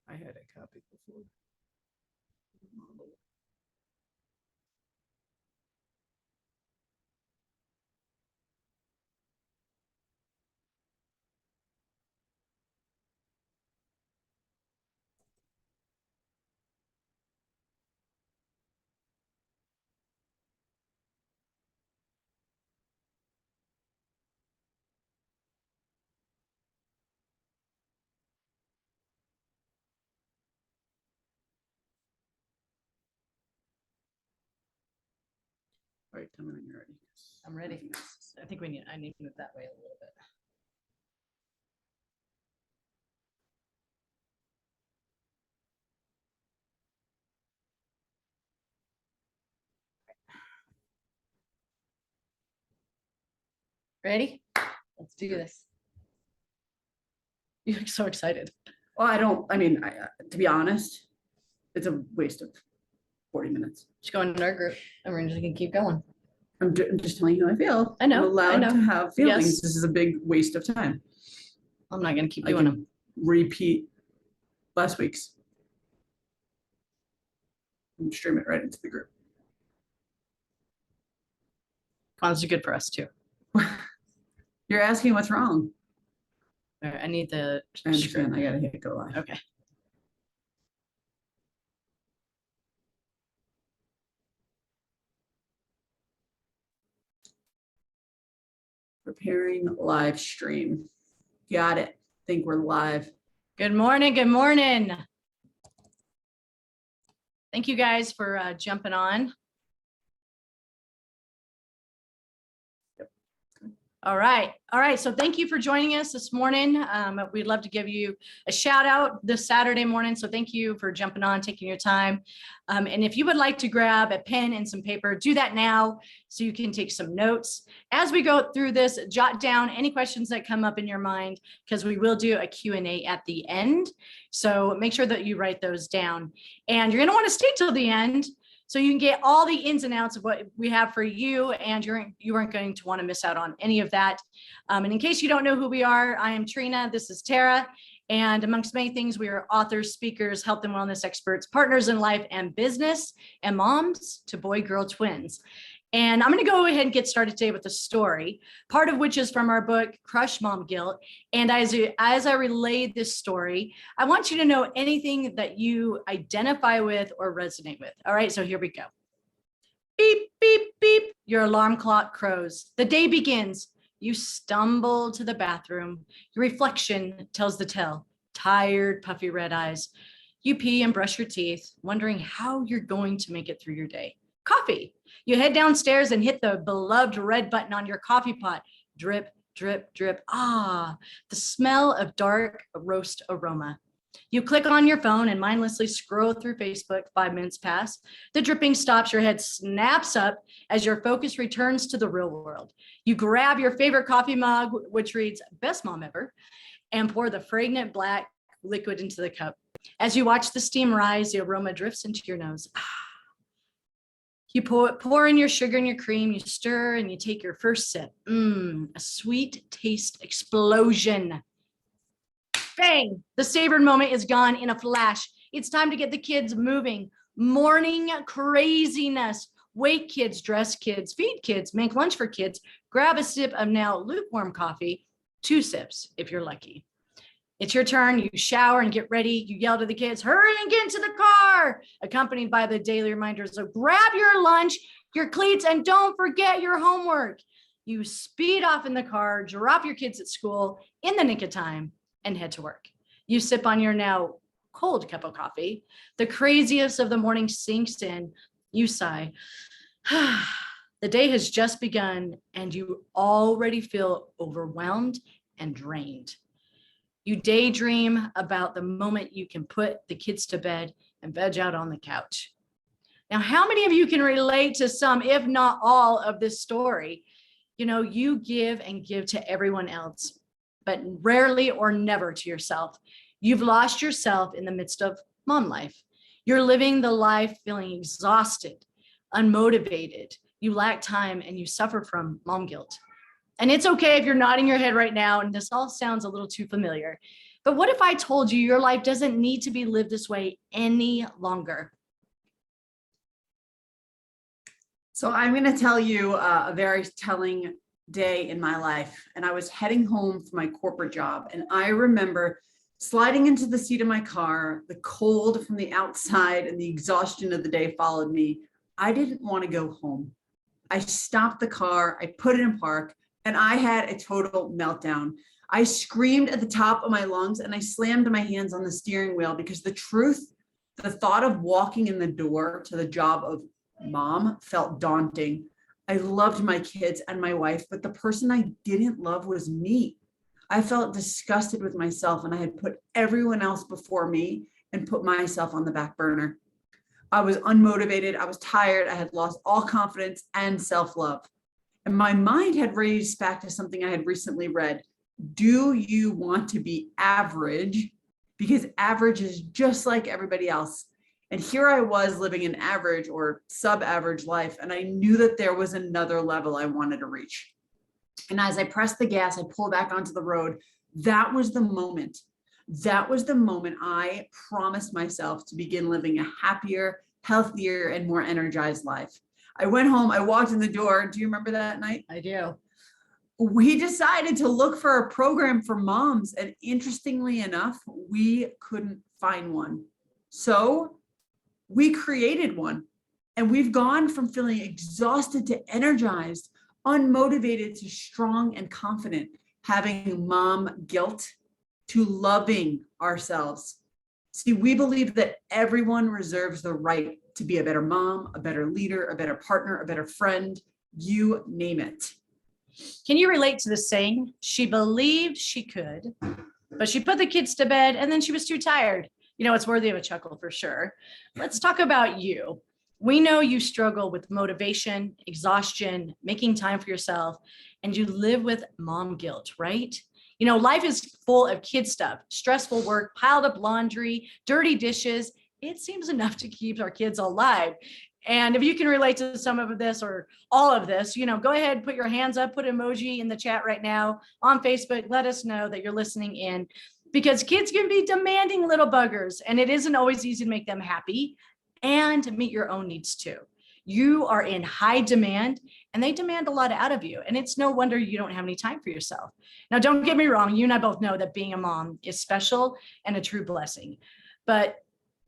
I had a copy before. All right, tell me when you're ready. I'm ready. I think I need to move that way a little bit. Ready? Let's do this. You look so excited. Well, to be honest, it's a waste of 40 minutes. Just go into our group and we're just gonna keep going. I'm just telling you how I feel. I know, I'm allowed I know. to have feelings. Yes. This is a big waste of time. I'm not gonna keep I doing can them. repeat last week's and stream it right into the group. Cons are good for us too. You're asking what's wrong. All right, I need the I understand. I gotta hit go live. Okay. Preparing live stream. Got it. Think we're live. Good morning. Good morning. Thank you guys for jumping on. All right. All right. So thank you for joining us this morning. We'd love to give you a shout out this Saturday morning. So thank you for jumping on, taking your time. And if you would like to grab a pen and some paper, do that now so you can take some notes. As we go through this, jot down any questions that come up in your mind because we will do a Q&A at the end. So make sure that you write those down. And you're going to want to stay till the end so you can get all the ins and outs of what we have for you, and you aren't going to want to miss out on any of that. And in case you don't know who we are, I am Trina, this is Tara, and amongst many things, we are authors, speakers, health and wellness experts, partners in life and business, and moms to boy-girl twins. And I'm going to go ahead and get started today with a story, part of which is from our book, Crush Mom Guilt. And as I relay this story, I want you to know anything that you identify with or resonate with. All right, so here we go. Beep, beep, beep. Your alarm clock crows. The day begins. You stumble to the bathroom. Your reflection tells the tale. Tired, puffy red eyes. You pee and brush your teeth, wondering how you're going to make it through your day. Coffee. You head downstairs and hit the beloved red button on your coffee pot. Drip, drip, drip. Ah, the smell of dark roast aroma. You click on your phone and mindlessly scroll through Facebook. 5 minutes pass. The dripping stops. Your head snaps up as your focus returns to the real world. You grab your favorite coffee mug, which reads "Best Mom Ever," and pour the fragrant black liquid into the cup. As you watch the steam rise, the aroma drifts into your nose. You pour in your sugar and your cream, you stir and you take your first sip. A sweet taste explosion. Bang, the savored moment is gone in a flash. It's time to get the kids moving. Morning craziness. Wake kids, dress kids, feed kids, make lunch for kids. Grab a sip of now lukewarm coffee, 2 sips if you're lucky. It's your turn. You shower and get ready. You yell to the kids, hurry and get into the car, accompanied by the daily reminders of grab your lunch, your cleats, and don't forget your homework. You speed off in the car, drop your kids at school in the nick of time, and head to work. You sip on your now cold cup of coffee. The craziest of the morning sinks in. You sigh. The day has just begun, and you already feel overwhelmed and drained. You daydream about the moment you can put the kids to bed and veg out on the couch. Now, how many of you can relate to some, if not all, of this story? You know, you give and give to everyone else, but rarely or never to yourself. You've lost yourself in the midst of mom life. You're living the life feeling exhausted, unmotivated. You lack time and you suffer from mom guilt. And it's okay if you're nodding your head right now and this all sounds a little too familiar, But what if I told you your life doesn't need to be lived this way any longer? So I'm going to tell you a very telling day in my life. And I was heading home from my corporate job. And I remember sliding into the seat of my car, the cold from the outside and the exhaustion of the day followed me. I didn't want to go home. I stopped the car, I put it in park, and I had a total meltdown. I screamed at the top of my lungs and I slammed my hands on the steering wheel because the thought of walking in the door to the job of mom felt daunting. I loved my kids and my wife, but the person I didn't love was me. I felt disgusted with myself and I had put everyone else before me and put myself on the back burner. I was unmotivated. I was tired. I had lost all confidence and self-love. And my mind had raced back to something I had recently read. Do you want to be average? Because average is just like everybody else. And here I was living an average or sub-average life. And I knew that there was another level I wanted to reach. And as I pressed the gas, I pulled back onto the road. That was the moment. That was the moment I promised myself to begin living a happier, healthier, and more energized life. I went home, I walked in the door. Do you remember that night? I do. We decided to look for a program for moms. And interestingly enough, we couldn't find one. So we created one. And we've gone from feeling exhausted to energized, unmotivated to strong and confident, having mom guilt to loving ourselves. See, we believe that everyone reserves the right to be a better mom, a better leader, a better partner, a better friend, you name it. Can you relate to the saying? She believed she could, but she put the kids to bed and then she was too tired. You know, it's worthy of a chuckle for sure. Let's talk about you. We know you struggle with motivation, exhaustion, making time for yourself, and you live with mom guilt, right? You know, life is full of kid stuff, stressful work, piled up laundry, dirty dishes. It seems enough to keep our kids alive. And if you can relate to some of this or all of this, you know, go ahead, put your hands up, put an emoji in the chat right now on Facebook. Let us know that you're listening in, because kids can be demanding little buggers and it isn't always easy to make them happy and meet your own needs too. You are in high demand and they demand a lot out of you. And it's no wonder you don't have any time for yourself. Now, don't get me wrong. You and I both know that being a mom is special and a true blessing, but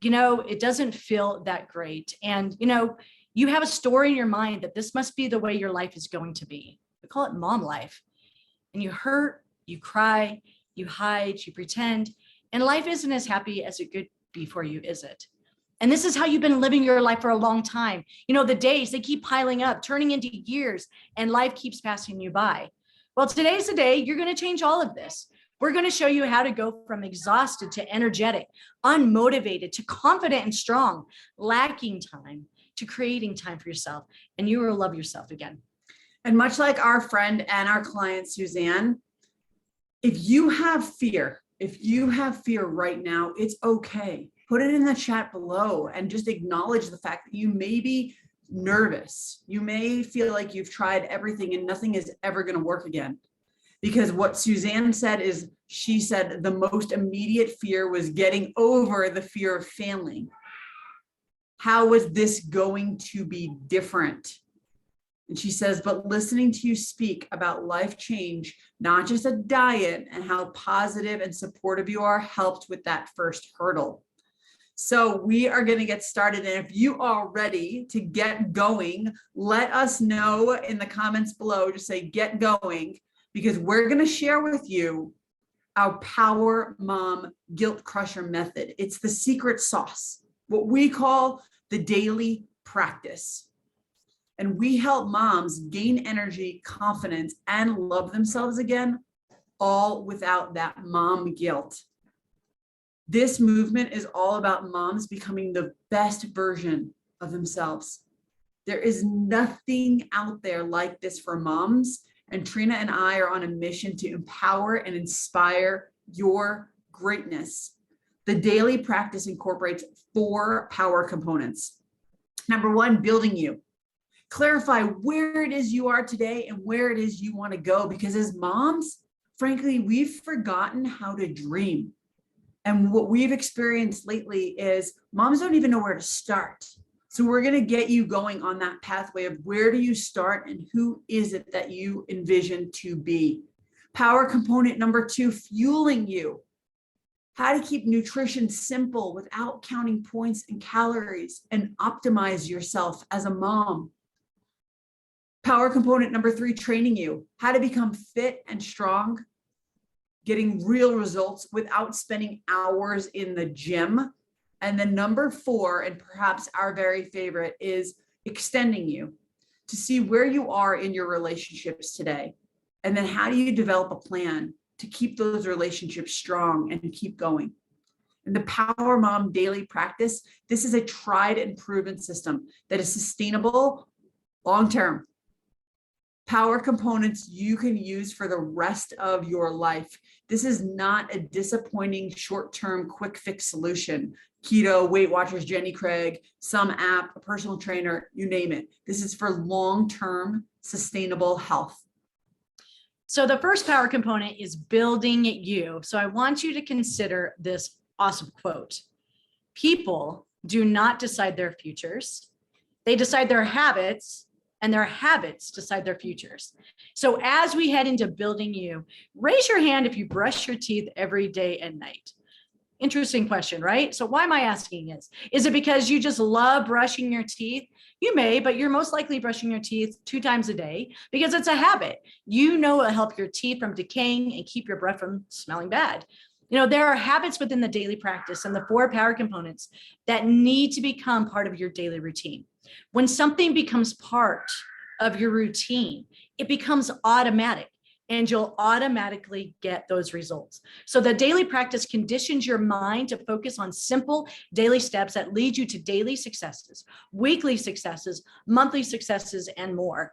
you know, it doesn't feel that great. And, you know, you have a story in your mind that this must be the way your life is going to be. We call it mom life. And you hurt, you cry, you hide, you pretend, and life isn't as happy as it could be for you, is it? And this is how you've been living your life for a long time. You know, the days, they keep piling up, turning into years, and life keeps passing you by. Well, today's the day you're going to change all of this. We're going to show you how to go from exhausted to energetic, unmotivated to confident and strong, lacking time to creating time for yourself, and you will love yourself again. And much like our friend and our client, Suzanne, if you have fear right now, it's okay. Put it in the chat below and just acknowledge the fact that you may be nervous. You may feel like you've tried everything and nothing is ever going to work again. Because what Suzanne said is, she said the most immediate fear was getting over the fear of failing. How was this going to be different? And she says, but listening to you speak about life change, not just a diet, and how positive and supportive you are, helped with that first hurdle. So we are going to get started. And if you are ready to get going, let us know in the comments below. Just say get going, because we're going to share with you our Power Mom Guilt Crusher method. It's the secret sauce, what we call the daily practice. And we help moms gain energy, confidence, and love themselves again, all without that mom guilt. This movement is all about moms becoming the best version of themselves. There is nothing out there like this for moms. And Trina and I are on a mission to empower and inspire your greatness. The daily practice incorporates 4 power components. Number 1, building you. Clarify where it is you are today and where it is you want to go. Because as moms, frankly, we've forgotten how to dream. And what we've experienced lately is moms don't even know where to start. So we're going to get you going on that pathway of where do you start and who is it that you envision to be. Power component number 2, fueling you. How to keep nutrition simple without counting points and calories and optimize yourself as a mom. Power component number 3, training you. How to become fit and strong, getting real results without spending hours in the gym. And then number 4, and perhaps our very favorite, is extending you to see where you are in your relationships today. And then how do you develop a plan to keep those relationships strong and keep going? And the Power Mom Daily Practice, this is a tried and proven system that is sustainable long-term. Power components you can use for the rest of your life. This is not a disappointing short-term quick fix solution. Keto, Weight Watchers, Jenny Craig, some app, a personal trainer, you name it. This is for long-term sustainable health. So the first power component is building you. So I want you to consider this awesome quote. People do not decide their futures. They decide their habits, and their habits decide their futures. So as we head into building you, raise your hand if you brush your teeth every day and night. Interesting question, right? So why am I asking this? Is it because you just love brushing your teeth? You may, but you're most likely brushing your teeth 2 times a day because it's a habit. You know it'll help your teeth from decaying and keep your breath from smelling bad. You know, there are habits within the daily practice and the 4 power components that need to become part of your daily routine. When something becomes part of your routine, it becomes automatic. And you'll automatically get those results. So the daily practice conditions your mind to focus on simple daily steps that lead you to daily successes, weekly successes, monthly successes, and more.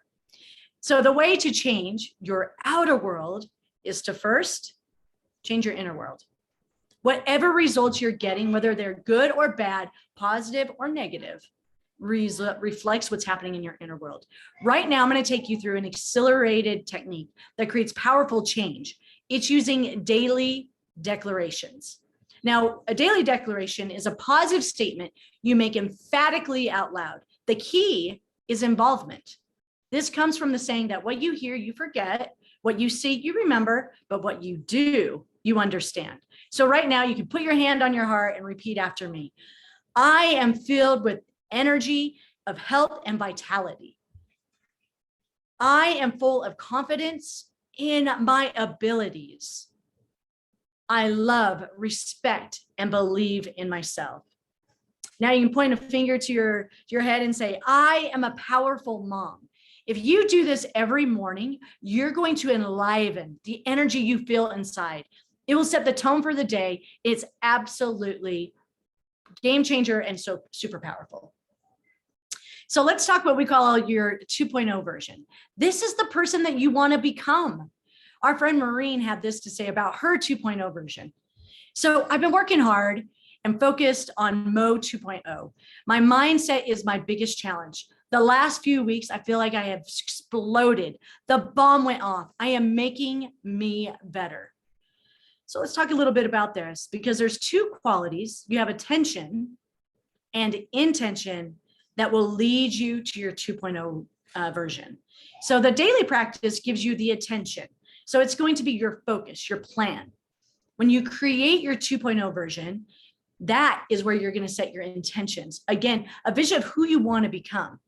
So the way to change your outer world is to first change your inner world. Whatever results you're getting, whether they're good or bad, positive or negative, reflects what's happening in your inner world. Right now, I'm going to take you through an accelerated technique that creates powerful change. It's using daily declarations. Now, a daily declaration is a positive statement you make emphatically out loud. The key is involvement. This comes from the saying that what you hear, you forget, what you see, you remember, but what you do, you understand. So right now, you can put your hand on your heart and repeat after me. I am filled with energy of health and vitality. I am full of confidence in my abilities. I love, respect, and believe in myself. Now you can point a finger to your head and say, I am a powerful mom. If you do this every morning, you're going to enliven the energy you feel inside. It will set the tone for the day. It's absolutely game changer and so super powerful. So let's talk what we call your 2.0 version. This is the person that you want to become. Our friend Maureen had this to say about her 2.0 version. So I've been working hard and focused on Mo 2.0. My mindset is my biggest challenge. The last few weeks, I feel like I have exploded. The bomb went off. I am making me better. So let's talk a little bit about this because there's 2 qualities. You have attention and intention that will lead you to your 2.0 version. So the daily practice gives you the attention. So it's going to be your focus, your plan. When you create your 2.0 version, that is where you're going to set your intentions. Again, a vision of who you want to become.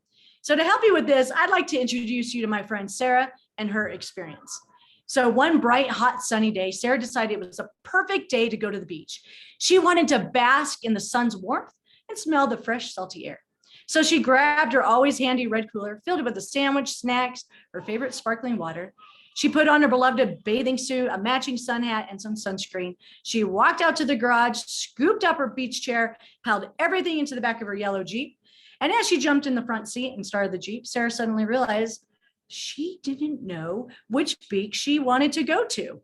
So to help you with this, I'd like to introduce you to my friend Sarah and her experience. So one bright, hot, sunny day, Sarah decided it was a perfect day to go to the beach. She wanted to bask in the sun's warmth and smell the fresh, salty air. So she grabbed her always handy red cooler, filled it with a sandwich, snacks, her favorite sparkling water. She put on her beloved bathing suit, a matching sun hat, and some sunscreen. She walked out to the garage, scooped up her beach chair, piled everything into the back of her yellow Jeep. And as she jumped in the front seat and started the Jeep, Sarah suddenly realized she didn't know which beach she wanted to go to.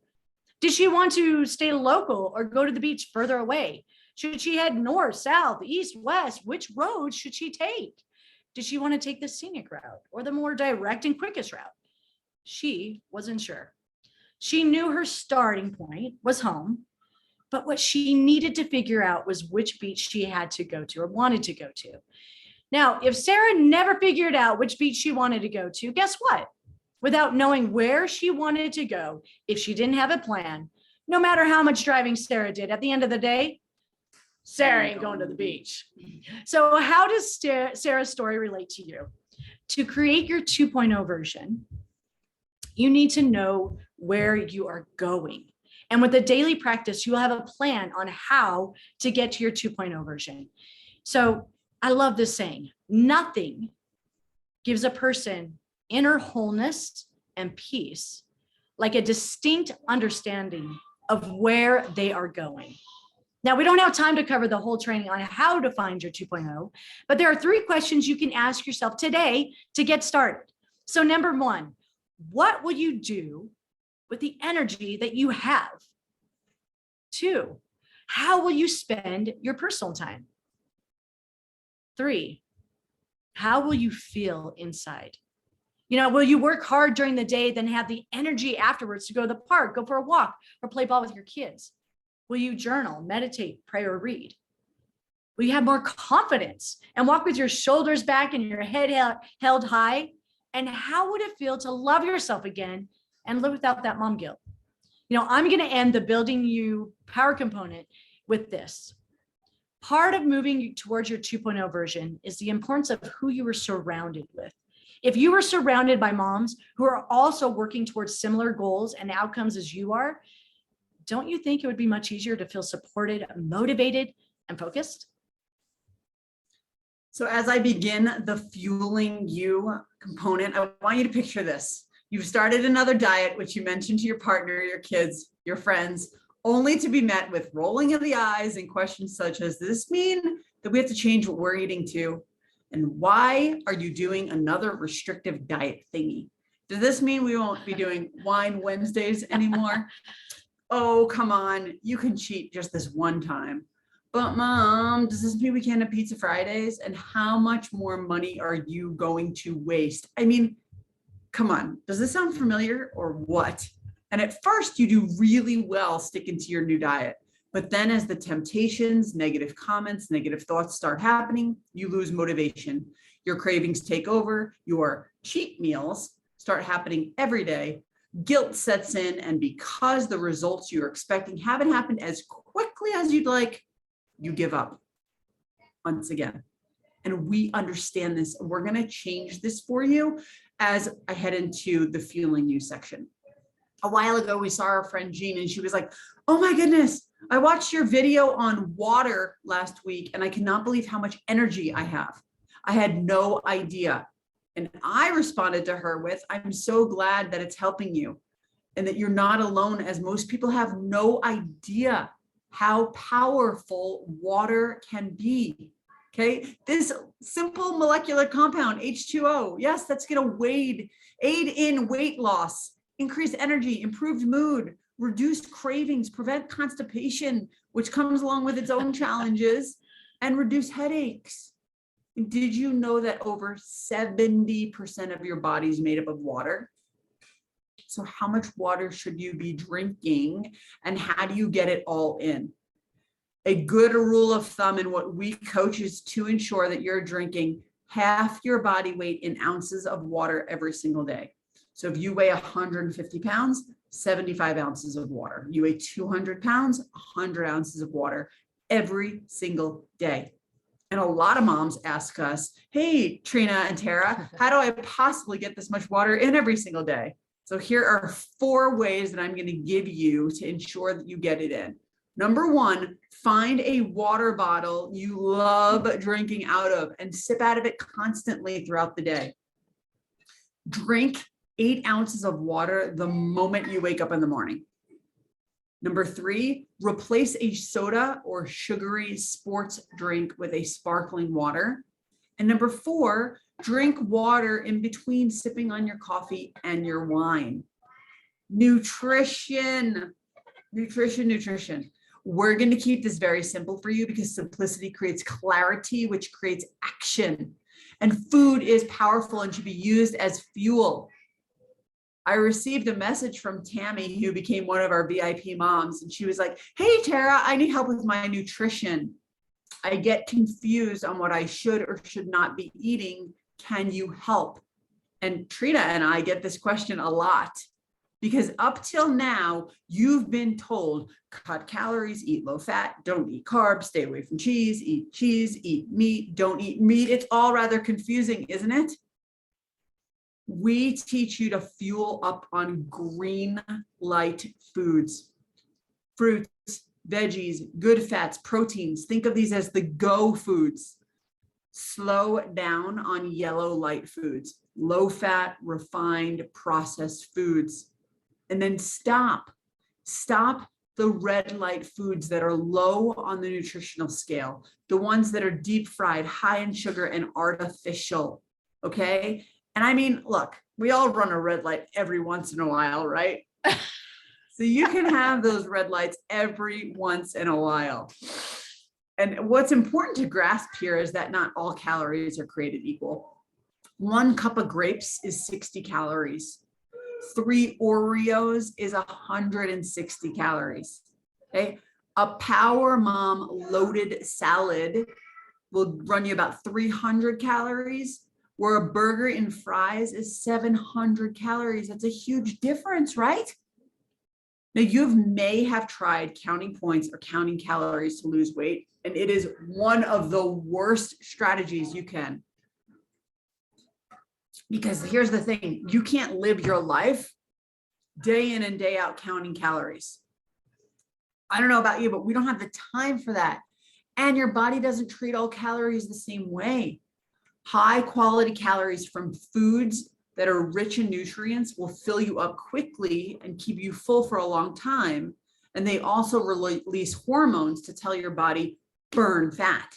Did she want to stay local or go to the beach further away? Should she head north, south, east, west? Which road should she take? Did she want to take the scenic route or the more direct and quickest route? She wasn't sure. She knew her starting point was home. But what she needed to figure out was which beach she had to go to or wanted to go to. Now, if Sarah never figured out which beach she wanted to go to, guess what? Without knowing where she wanted to go, if she didn't have a plan, no matter how much driving Sarah did, at the end of the day, Sarah ain't going to the beach. So how does Sarah's story relate to you? To create your 2.0 version, you need to know where you are going. And with the daily practice, you'll have a plan on how to get to your 2.0 version. So I love this saying, nothing gives a person inner wholeness and peace like a distinct understanding of where they are going. Now, we don't have time to cover the whole training on how to find your 2.0, but there are 3 questions you can ask yourself today to get started. So number 1, what will you do with the energy that you have? 2, how will you spend your personal time? 3, how will you feel inside? Will you work hard during the day, then have the energy afterwards to go to the park, go for a walk, or play ball with your kids? Will you journal, meditate, pray, or read? Will you have more confidence and walk with your shoulders back and your head held high? And how would it feel to love yourself again and live without that mom guilt? I'm going to end the building you power component with this. Part of moving towards your 2.0 version is the importance of who you were surrounded with. If you were surrounded by moms who are also working towards similar goals and outcomes as you are, don't you think it would be much easier to feel supported, motivated, and focused? So as I begin the fueling you component, I want you to picture this. You've started another diet, which you mentioned to your partner, your kids, your friends, only to be met with rolling of the eyes and questions such as, does this mean that we have to change what we're eating too? And why are you doing another restrictive diet thingy? Does this mean we won't be doing wine Wednesdays anymore? Oh, come on, you can cheat just this one time. But mom, does this mean we can't have pizza Fridays? And how much more money are you going to waste? I mean, come on, does this sound familiar or what? And at first you do really well sticking to your new diet. But then as the temptations, negative comments, negative thoughts start happening, you lose motivation. Your cravings take over, your cheat meals start happening every day. Guilt sets in, and because the results you're expecting haven't happened as quickly as you'd like, you give up once again. And we understand this. We're going to change this for you as I head into the fueling you section. A while ago, we saw our friend Jean, and she was like, oh my goodness, I watched your video on water last week, and I cannot believe how much energy I have. I had no idea. And I responded to her with, I'm so glad that it's helping you and that you're not alone, as most people have no idea how powerful water can be. Okay, this simple molecular compound, H2O, yes, that's going to aid in weight loss, increase energy, improved mood, reduce cravings, prevent constipation, which comes along with its own challenges, and reduce headaches. Did you know that over 70% of your body is made up of water? So how much water should you be drinking, and how do you get it all in? A good rule of thumb in what we coach is to ensure that you're drinking half your body weight in ounces of water every single day. So if you weigh 150 pounds, 75 ounces of water. You weigh 200 pounds, 100 ounces of water every single day. And a lot of moms ask us, hey, Trina and Tara, how do I possibly get this much water in every single day? So here are 4 ways that I'm going to give you to ensure that you get it in. Number 1, find a water bottle you love drinking out of and sip out of it constantly throughout the day. Drink 8 ounces of water the moment you wake up in the morning. Number 3, replace a soda or sugary sports drink with a sparkling water. And number 4, drink water in between sipping on your coffee and your wine. Nutrition. We're going to keep this very simple for you because simplicity creates clarity, which creates action. And food is powerful and should be used as fuel. I received a message from Tammy, who became one of our VIP moms. And she was like, hey, Tara, I need help with my nutrition. I get confused on what I should or should not be eating. Can you help? And Trina and I get this question a lot because up till now, you've been told, cut calories, eat low fat, don't eat carbs, stay away from cheese, eat meat, don't eat meat. It's all rather confusing, isn't it? We teach you to fuel up on green light foods, fruits, veggies, good fats, proteins. Think of these as the go foods. Slow down on yellow light foods, low fat, refined, processed foods. And then stop the red light foods that are low on the nutritional scale, the ones that are deep fried, high in sugar and artificial. Okay. And I mean, look, we all run a red light every once in a while, right? So you can have those red lights every once in a while. And what's important to grasp here is that not all calories are created equal. 1 cup of grapes is 60 calories. 3 Oreos is 160 calories. Okay. A Power Mom loaded salad will run you about 300 calories, where a burger and fries is 700 calories. That's a huge difference, right? Now, you may have tried counting points or counting calories to lose weight, and it is one of the worst strategies you can. Because here's the thing, you can't live your life day in and day out counting calories. I don't know about you, but we don't have the time for that. And your body doesn't treat all calories the same way. High quality calories from foods that are rich in nutrients will fill you up quickly and keep you full for a long time. And they also release hormones to tell your body, burn fat.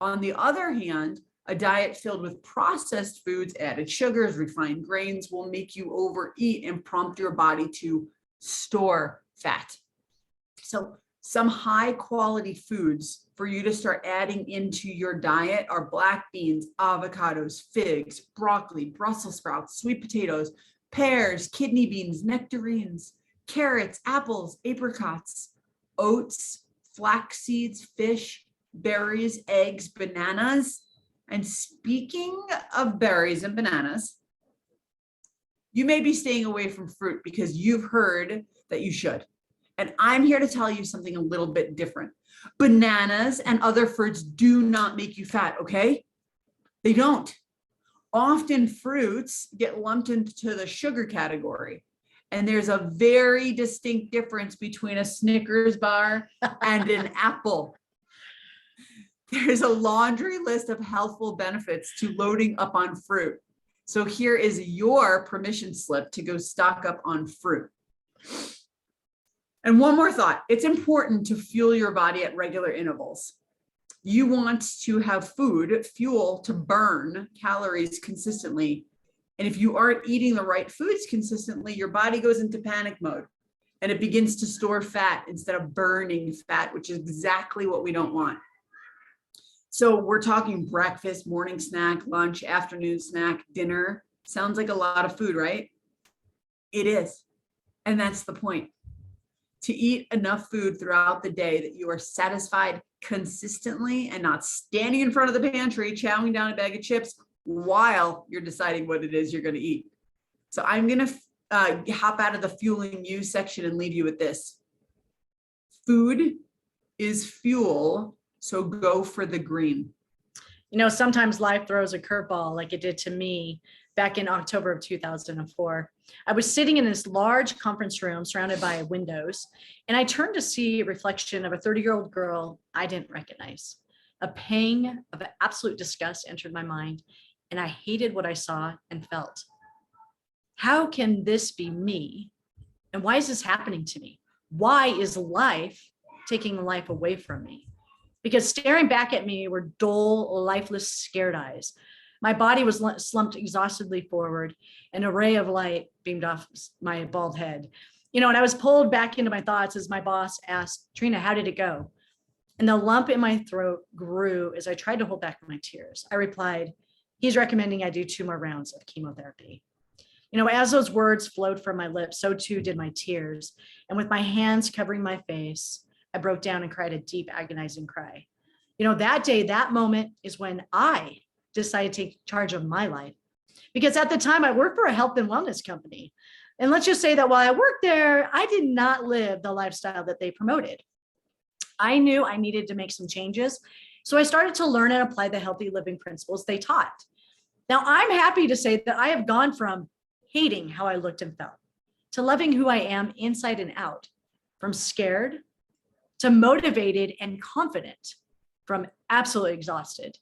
On the other hand, a diet filled with processed foods, added sugars, refined grains will make you overeat and prompt your body to store fat. So some high quality foods for you to start adding into your diet are black beans, avocados, figs, broccoli, Brussels sprouts, sweet potatoes, pears, kidney beans, nectarines, carrots, apples, apricots, oats, flax seeds, fish, berries, eggs, bananas. And speaking of berries and bananas, you may be staying away from fruit because you've heard that you should. And I'm here to tell you something a little bit different. Bananas and other fruits do not make you fat, okay? They don't. Often fruits get lumped into the sugar category. And there's a very distinct difference between a Snickers bar and an apple. There's a laundry list of healthful benefits to loading up on fruit. So here is your permission slip to go stock up on fruit. And one more thought, it's important to fuel your body at regular intervals. You want to have food, fuel to burn calories consistently. And if you aren't eating the right foods consistently, your body goes into panic mode and it begins to store fat instead of burning fat, which is exactly what we don't want. So we're talking breakfast, morning snack, lunch, afternoon snack, dinner. Sounds like a lot of food, right? It is. And that's the point. To eat enough food throughout the day that you are satisfied consistently and not standing in front of the pantry, chowing down a bag of chips while you're deciding what it is you're going to eat. So I'm going to hop out of the fueling you section and leave you with this. Food is fuel, so go for the green. You know, sometimes life throws a curveball like it did to me back in October of 2004. I was sitting in this large conference room surrounded by windows, and I turned to see a reflection of a 30-year-old girl I didn't recognize. A pang of absolute disgust entered my mind, and I hated what I saw and felt. How can this be me? And why is this happening to me? Why is life taking life away from me? Because staring back at me were dull, lifeless, scared eyes. My body was slumped exhaustedly forward. An array of light beamed off my bald head. You know, and I was pulled back into my thoughts as my boss asked, Trina, how did it go? And the lump in my throat grew as I tried to hold back my tears. I replied, he's recommending I do 2 more rounds of chemotherapy. As those words flowed from my lips, so too did my tears. And with my hands covering my face, I broke down and cried a deep, agonizing cry. That day, that moment is when I decided to take charge of my life. Because at the time, I worked for a health and wellness company. And let's just say that while I worked there, I did not live the lifestyle that they promoted. I knew I needed to make some changes. So I started to learn and apply the healthy living principles they taught. Now, I'm happy to say that I have gone from hating how I looked and felt to loving who I am inside and out, from scared to motivated and confident, from absolutely exhausted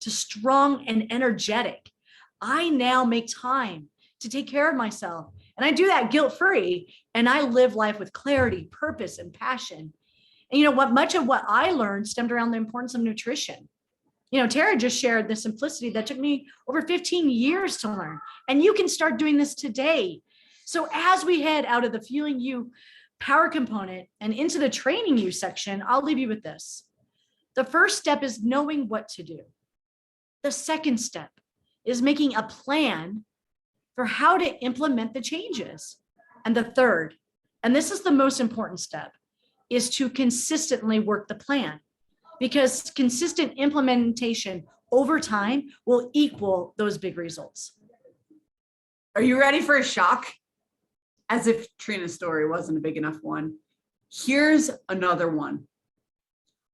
to strong and energetic. I now make time to take care of myself, and I do that guilt-free, and I live life with clarity, purpose, and passion. And much of what I learned stemmed around the importance of nutrition. Tara just shared the simplicity that took me over 15 years to learn, and you can start doing this today. So as we head out of the Fueling You power component and into the Training You section, I'll leave you with this. The first step is knowing what to do. The second step is making a plan for how to implement the changes. And the third, and this is the most important step, is to consistently work the plan, because consistent implementation over time will equal those big results. Are you ready for a shock? As if Trina's story wasn't a big enough one. Here's another one.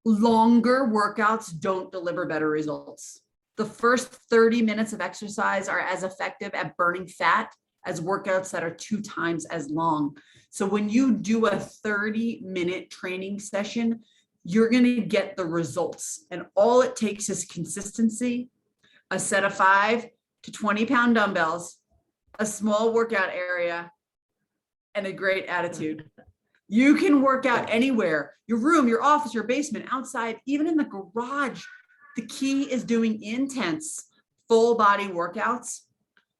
Longer workouts don't deliver better results. The first 30 minutes of exercise are as effective at burning fat as workouts that are 2 times as long. So when you do a 30-minute training session, you're going to get the results. And all it takes is consistency, a set of 5 to 20-pound dumbbells, a small workout area, and a great attitude. You can work out anywhere, your room, your office, your basement, outside, even in the garage. The key is doing intense full body workouts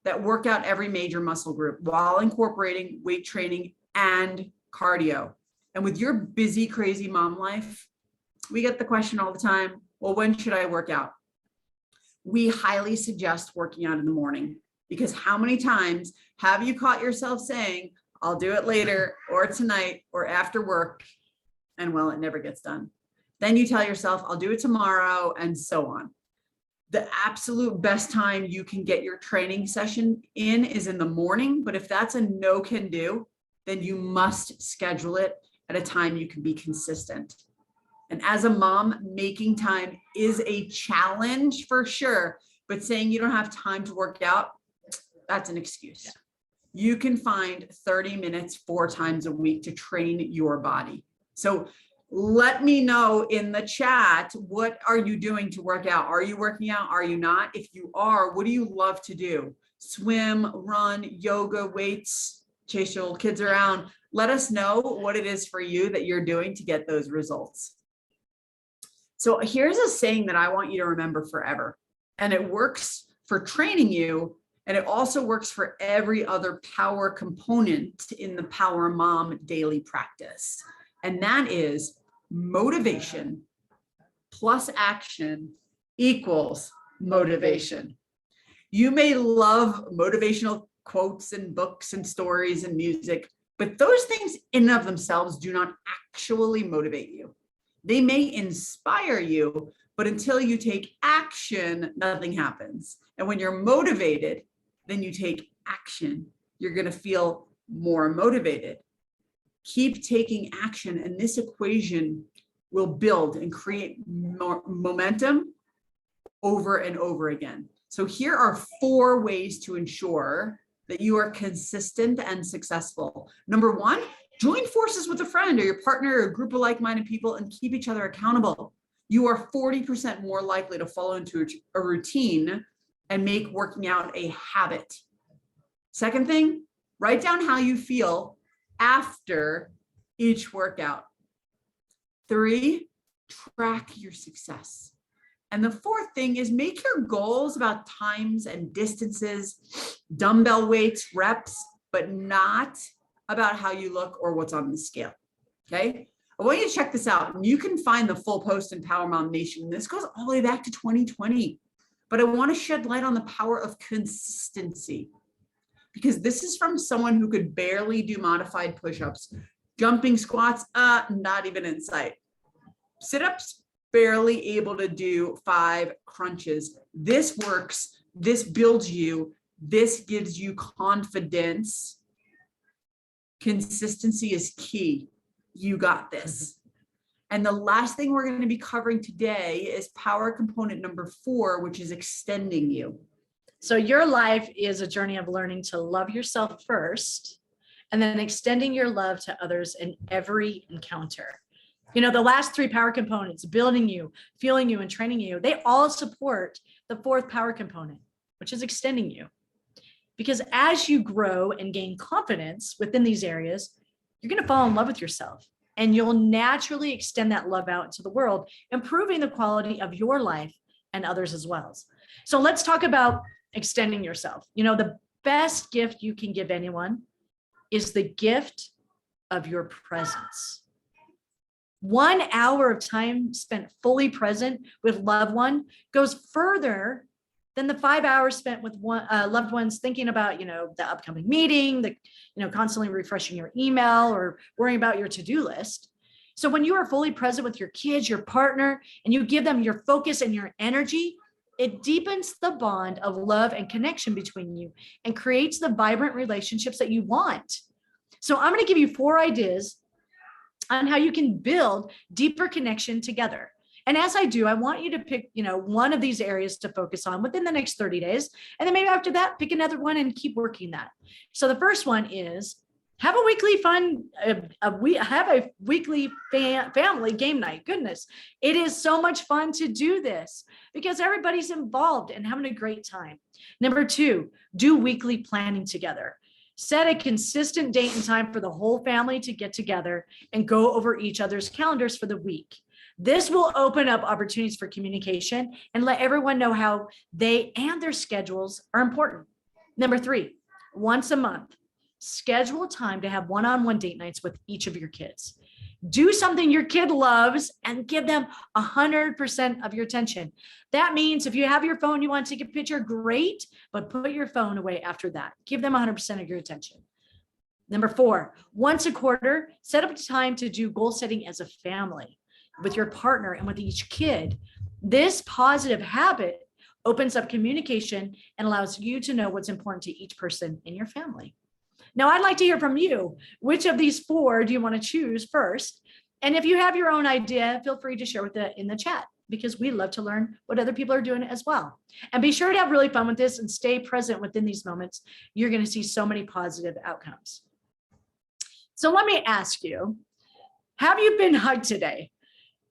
that work out every major muscle group while incorporating weight training and cardio. And with your busy, crazy mom life, we get the question all the time, well, when should I work out? We highly suggest working out in the morning, because how many times have you caught yourself saying, I'll do it later or tonight or after work, and well, it never gets done. Then you tell yourself, I'll do it tomorrow, and so on. The absolute best time you can get your training session in is in the morning, but if that's a no can do, then you must schedule it at a time you can be consistent. And as a mom, making time is a challenge for sure, but saying you don't have time to work out, that's an excuse. Yeah. You can find 30 minutes 4 times a week to train your body. So let me know in the chat, what are you doing to work out? Are you working out? Are you not? If you are, what do you love to do? Swim, run, yoga, weights, chase your little kids around. Let us know what it is for you that you're doing to get those results. So here's a saying that I want you to remember forever. And it works for training you, and it also works for every other power component in the Power Mom daily practice. And that is motivation plus action equals motivation. You may love motivational quotes and books and stories and music, but those things in and of themselves do not actually motivate you. They may inspire you, but until you take action, nothing happens. And when you're motivated, then you take action. You're going to feel more motivated. Keep taking action, and this equation will build and create more momentum over and over again. So here are 4 ways to ensure that you are consistent and successful. Number 1, join forces with a friend or your partner or a group of like-minded people and keep each other accountable. You are 40% more likely to fall into a routine and make working out a habit. Second thing, write down how you feel after each workout. 3, track your success. And the 4th thing is make your goals about times and distances, dumbbell weights, reps, but not about how you look or what's on the scale. Okay. I want you to check this out, and you can find the full post in Power Mom Nation. This goes all the way back to 2020, but I want to shed light on the power of consistency. because this is from someone who could barely do modified push-ups, jumping squats, not even in sight. Sit-ups, barely able to do 5 crunches. This works. This builds you. This gives you confidence. Consistency is key. You got this. And the last thing we're going to be covering today is power component number 4, which is extending you. So your life is a journey of learning to love yourself first, and then extending your love to others in every encounter. You know, the last 3 power components, building you, fueling you, and training you, they all support the 4th power component, which is extending you. Because as you grow and gain confidence within these areas, you're going to fall in love with yourself, and you'll naturally extend that love out into the world, improving the quality of your life and others as well. So let's talk about extending yourself. You know, the best gift you can give anyone is the gift of your presence. 1 hour of time spent fully present with loved one goes further than the 5 hours spent with loved ones thinking about, you know, the upcoming meeting, constantly refreshing your email or worrying about your to-do list. So when you are fully present with your kids, your partner, and you give them your focus and your energy, it deepens the bond of love and connection between you and creates the vibrant relationships that you want. So I'm going to give you 4 ideas on how you can build deeper connection together. And as I do, I want you to pick, one of these areas to focus on within the next 30 days. And then maybe after that, pick another one and keep working that. So the first one is have a weekly family game night. Goodness, it is so much fun to do this because everybody's involved and having a great time. Number 2, do weekly planning together. Set a consistent date and time for the whole family to get together and go over each other's calendars for the week. This will open up opportunities for communication and let everyone know how they and their schedules are important. Number 3, once a month, schedule time to have one-on-one date nights with each of your kids. Do something your kid loves and give them 100% of your attention. That means if you have your phone, you want to take a picture, great, but put your phone away after that. Give them 100% of your attention. Number 4, once a quarter, set up time to do goal setting as a family with your partner and with each kid. This positive habit opens up communication and allows you to know what's important to each person in your family. Now, I'd like to hear from you. Which of these 4 do you want to choose first? And if you have your own idea, feel free to share with it in the chat because we love to learn what other people are doing as well. And be sure to have really fun with this and stay present within these moments. You're going to see so many positive outcomes. So let me ask you, have you been hugged today?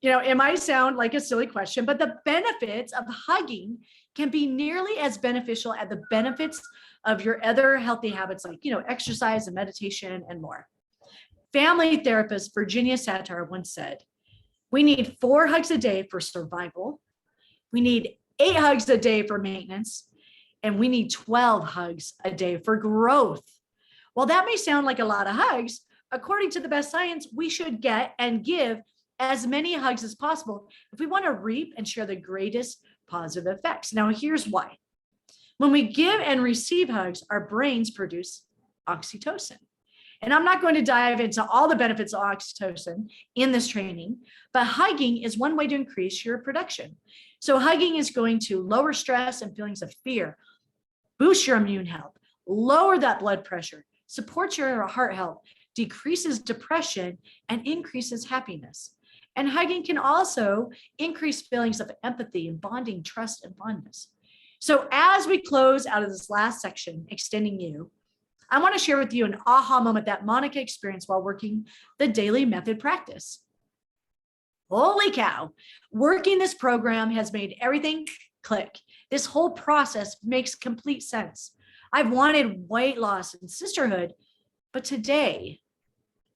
It might sound like a silly question, but the benefits of hugging can be nearly as beneficial as the benefits of your other healthy habits like, exercise and meditation and more. Family therapist Virginia Satir once said, we need 4 hugs a day for survival. We need 8 hugs a day for maintenance. And we need 12 hugs a day for growth. While that may sound like a lot of hugs, according to the best science, we should get and give as many hugs as possible if we want to reap and share the greatest positive effects. Now, here's why. When we give and receive hugs, our brains produce oxytocin. And I'm not going to dive into all the benefits of oxytocin in this training, but hugging is one way to increase your production. So hugging is going to lower stress and feelings of fear, boost your immune health, lower that blood pressure, support your heart health, decreases depression, and increases happiness. And hugging can also increase feelings of empathy and bonding, trust, and fondness. So as we close out of this last section, extending you, I want to share with you an aha moment that Monica experienced while working the daily method practice. Holy cow, working this program has made everything click. This whole process makes complete sense. I've wanted weight loss and sisterhood, but today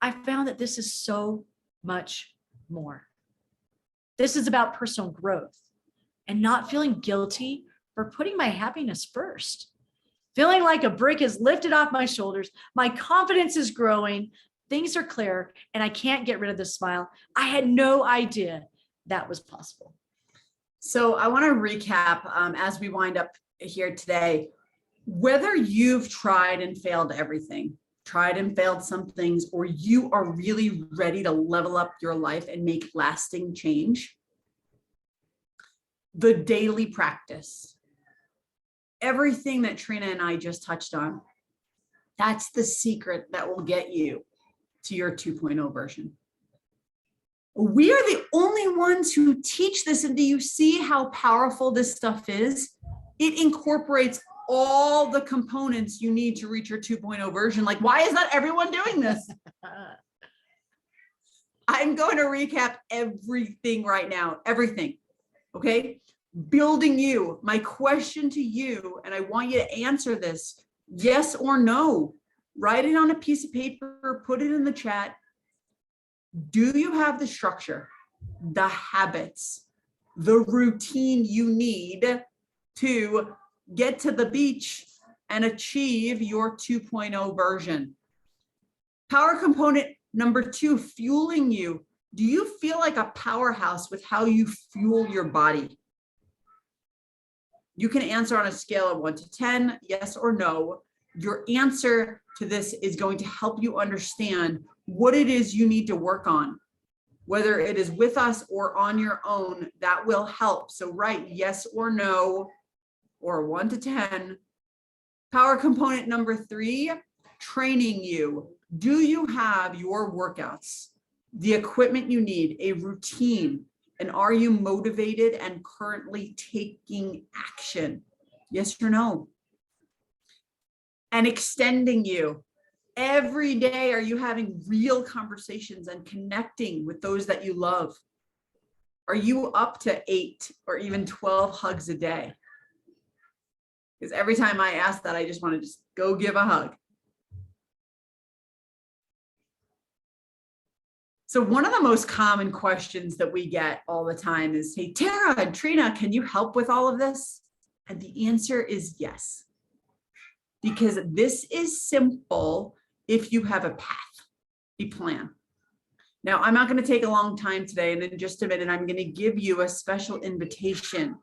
I found that this is so much more. This is about personal growth and not feeling guilty for putting my happiness first. Feeling like a brick is lifted off my shoulders, my confidence is growing, things are clear, and I can't get rid of this smile. I had no idea that was possible. So I want to recap as we wind up here today. Whether you've tried and failed everything, tried and failed some things, or you are really ready to level up your life and make lasting change, the daily practice, everything that Trina and I just touched on, that's the secret that will get you to your 2.0 version. We are the only ones who teach this. And do you see how powerful this stuff is? It incorporates all the components you need to reach your 2.0 version. Like, why is not everyone doing this? I'm going to recap everything right now, everything. Okay. Building you. My question to you, and I want you to answer this, yes or no. Write it on a piece of paper, put it in the chat. Do you have the structure, the habits, the routine you need to get to the beach and achieve your 2.0 version? Power component number 2, fueling you. Do you feel like a powerhouse with how you fuel your body? You can answer on a scale of 1 to 10, yes or no. Your answer to this is going to help you understand what it is you need to work on, whether it is with us or on your own. That will help. So write yes or no, or 1 to 10. Power component number 3, training you. Do you have your workouts, the equipment you need, a routine, and are you motivated and currently taking action? Yes or no? And extending you. Every day, are you having real conversations and connecting with those that you love? Are you up to 8 or even 12 hugs a day? Because every time I ask that, I just want to just go give a hug. So one of the most common questions that we get all the time is, hey, Tara and Trina, can you help with all of this? And the answer is yes. Because this is simple if you have a path, a plan. Now, I'm not going to take a long time today, and in just a minute, I'm going to give you a special invitation.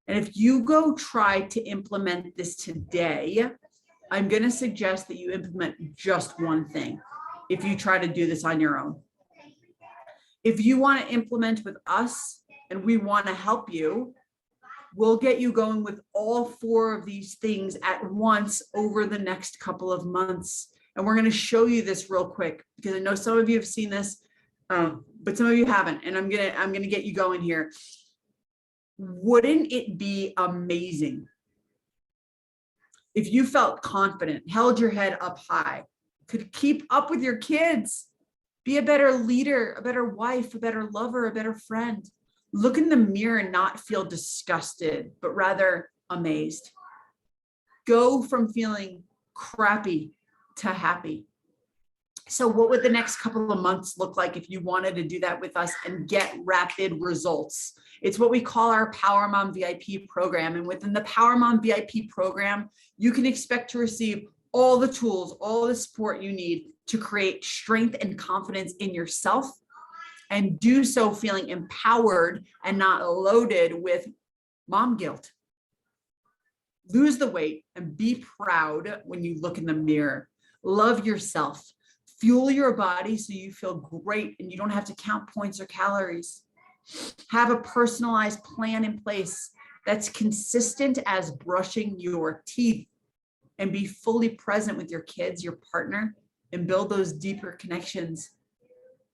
And if you go try to implement this today, I'm going to suggest that you implement just one thing if you try to do this on your own. If you want to implement with us and we want to help you, we'll get you going with all 4 of these things at once over the next couple of months. And we're going to show you this real quick because I know some of you have seen this, but some of you haven't. And I'm going to get you going here. Wouldn't it be amazing if you felt confident, held your head up high, could keep up with your kids, be a better leader, a better wife, a better lover, a better friend? Look in the mirror and not feel disgusted, but rather amazed. Go from feeling crappy to happy. So what would the next couple of months look like if you wanted to do that with us and get rapid results? It's what we call our Power Mom VIP program. And within the Power Mom VIP program, you can expect to receive all the tools, all the support you need to create strength and confidence in yourself, and do so feeling empowered and not loaded with mom guilt. Lose the weight and be proud when you look in the mirror. Love yourself. Fuel your body so you feel great and you don't have to count points or calories. Have a personalized plan in place that's consistent as brushing your teeth, and be fully present with your kids, your partner, and build those deeper connections.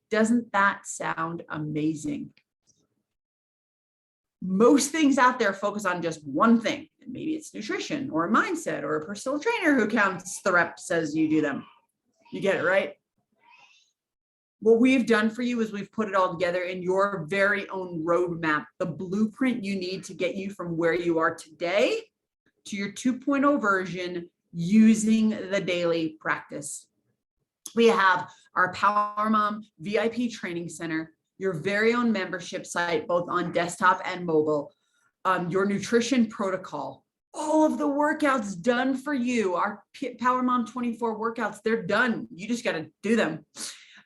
Doesn't that sound amazing? Most things out there focus on just one thing. Maybe it's nutrition or a mindset or a personal trainer who counts the reps as you do them. You get it, right? What we've done for you is we've put it all together in your very own roadmap, the blueprint you need to get you from where you are today to your 2.0 version using the daily practice. We have our Power Mom VIP Training Center, your very own membership site, both on desktop and mobile, your nutrition protocol, all of the workouts done for you. Our Power Mom 24 workouts, they're done. You just got to do them.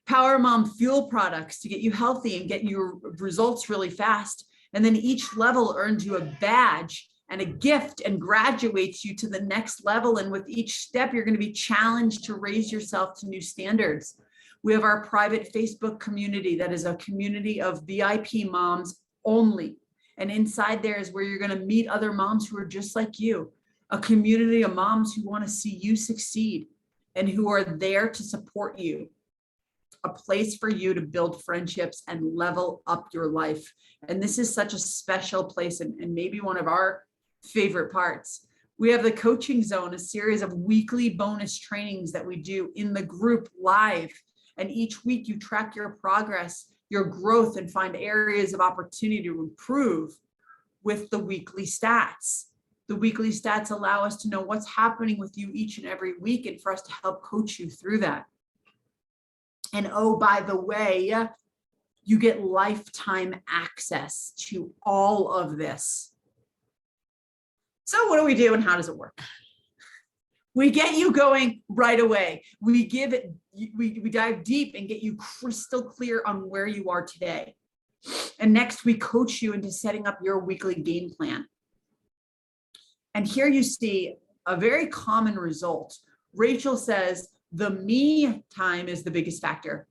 Power Mom fuel products to get you healthy and get your results really fast. And then each level earns you a badge and a gift and graduates you to the next level. And with each step, you're going to be challenged to raise yourself to new standards. We have our private Facebook community that is a community of VIP moms only. And inside there is where you're going to meet other moms who are just like you, a community of moms who want to see you succeed and who are there to support you, a place for you to build friendships and level up your life. And this is such a special place and maybe one of our favorite parts. We have the coaching zone, a series of weekly bonus trainings that we do in the group live. And each week you track your progress, your growth, and find areas of opportunity to improve with the weekly stats. The weekly stats allow us to know what's happening with you each and every week and for us to help coach you through that. And oh, by the way, you get lifetime access to all of this. So what do we do and how does it work? We get you going right away. We dive deep and get you crystal clear on where you are today. And next we coach you into setting up your weekly game plan. And here you see a very common result. Rachel says, the me time is the biggest factor.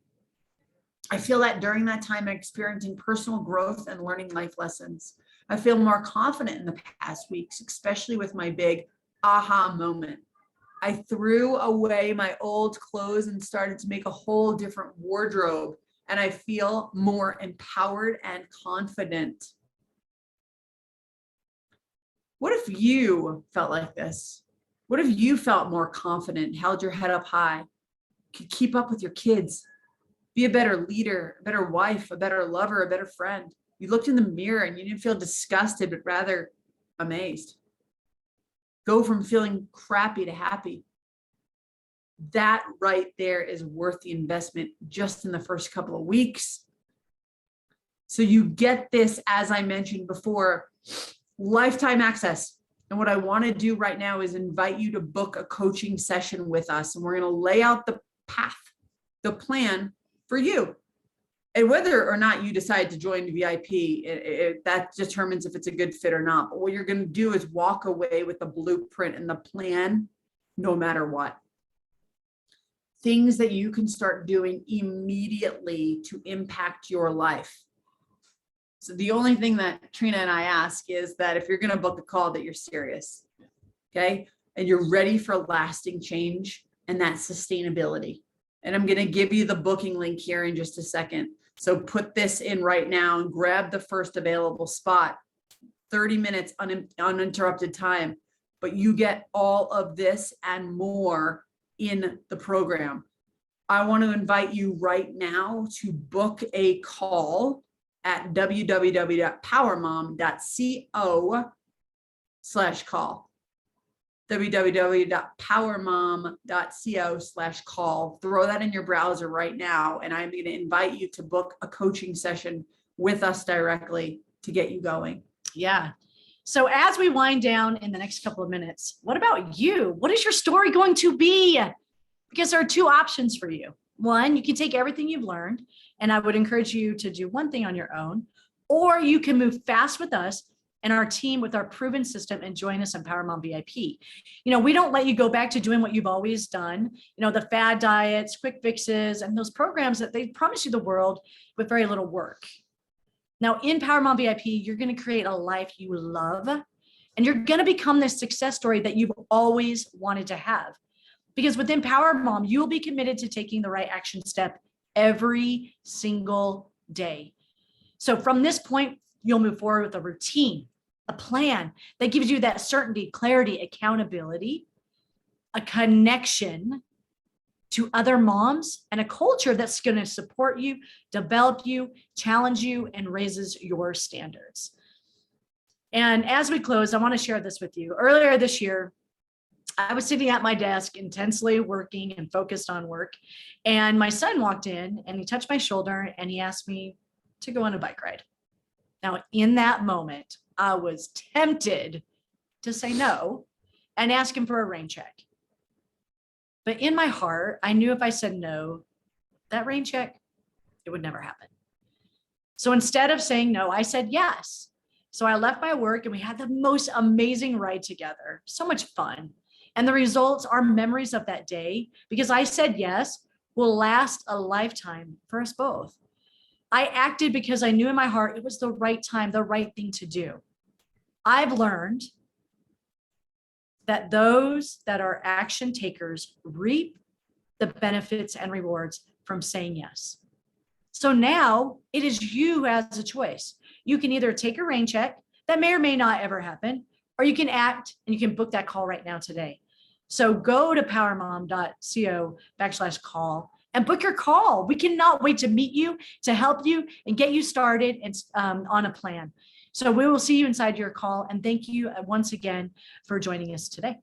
I feel that during that time, I'm experiencing personal growth and learning life lessons. I feel more confident in the past weeks, especially with my big aha moment. I threw away my old clothes and started to make a whole different wardrobe, and I feel more empowered and confident. What if you felt like this? What if you felt more confident, held your head up high, could keep up with your kids, be a better leader, a better wife, a better lover, a better friend? You looked in the mirror and you didn't feel disgusted, but rather amazed. Go from feeling crappy to happy. That right there is worth the investment just in the first couple of weeks. So you get this, as I mentioned before, lifetime access. And what I want to do right now is invite you to book a coaching session with us. And we're going to lay out the path, the plan for you. And whether or not you decide to join the VIP, that determines if it's a good fit or not. But what you're going to do is walk away with the blueprint and the plan, no matter what. Things that you can start doing immediately to impact your life. So the only thing that Trina and I ask is that if you're going to book a call, that you're serious, okay? And you're ready for lasting change and that sustainability. And I'm going to give you the booking link here in just a second. So put this in right now and grab the first available spot. 30 minutes uninterrupted time, but you get all of this and more in the program. I want to invite you right now to book a call at www.powermom.co/call. www.powermom.co/call. Throw that in your browser right now. And I'm going to invite you to book a coaching session with us directly to get you going. Yeah. So as we wind down in the next couple of minutes, what about you? What is your story going to be? Because there are two options for you. One, you can take everything you've learned, and I would encourage you to do one thing on your own, or you can move fast with us and our team with our proven system and join us on Power Mom VIP. You know, we don't let you go back to doing what you've always done, you know, the fad diets, quick fixes, and those programs that they promise you the world with very little work. Now in Power Mom VIP, you're going to create a life you love, and you're going to become this success story that you've always wanted to have. Because within Power Mom, you'll be committed to taking the right action step every single day. So from this point, you'll move forward with a routine, a plan that gives you that certainty, clarity, accountability, a connection to other moms, and a culture that's going to support you, develop you, challenge you, and raises your standards. And as we close, I want to share this with you. Earlier this year, I was sitting at my desk intensely working and focused on work. And my son walked in and he touched my shoulder and he asked me to go on a bike ride. Now, in that moment, I was tempted to say no and ask him for a rain check. But in my heart, I knew if I said no, that rain check, it would never happen. So instead of saying no, I said yes. So I left my work and we had the most amazing ride together. So much fun. And the results are memories of that day because I said yes will last a lifetime for us both. I acted because I knew in my heart it was the right time, the right thing to do. I've learned that those that are action takers reap the benefits and rewards from saying yes. So now it is you who has a choice. You can either take a rain check that may or may not ever happen, or you can act and you can book that call right now today. So go to powermom.co/call and book your call. We cannot wait to meet you, to help you and get you started and on a plan. So we will see you inside your call. And thank you once again for joining us today.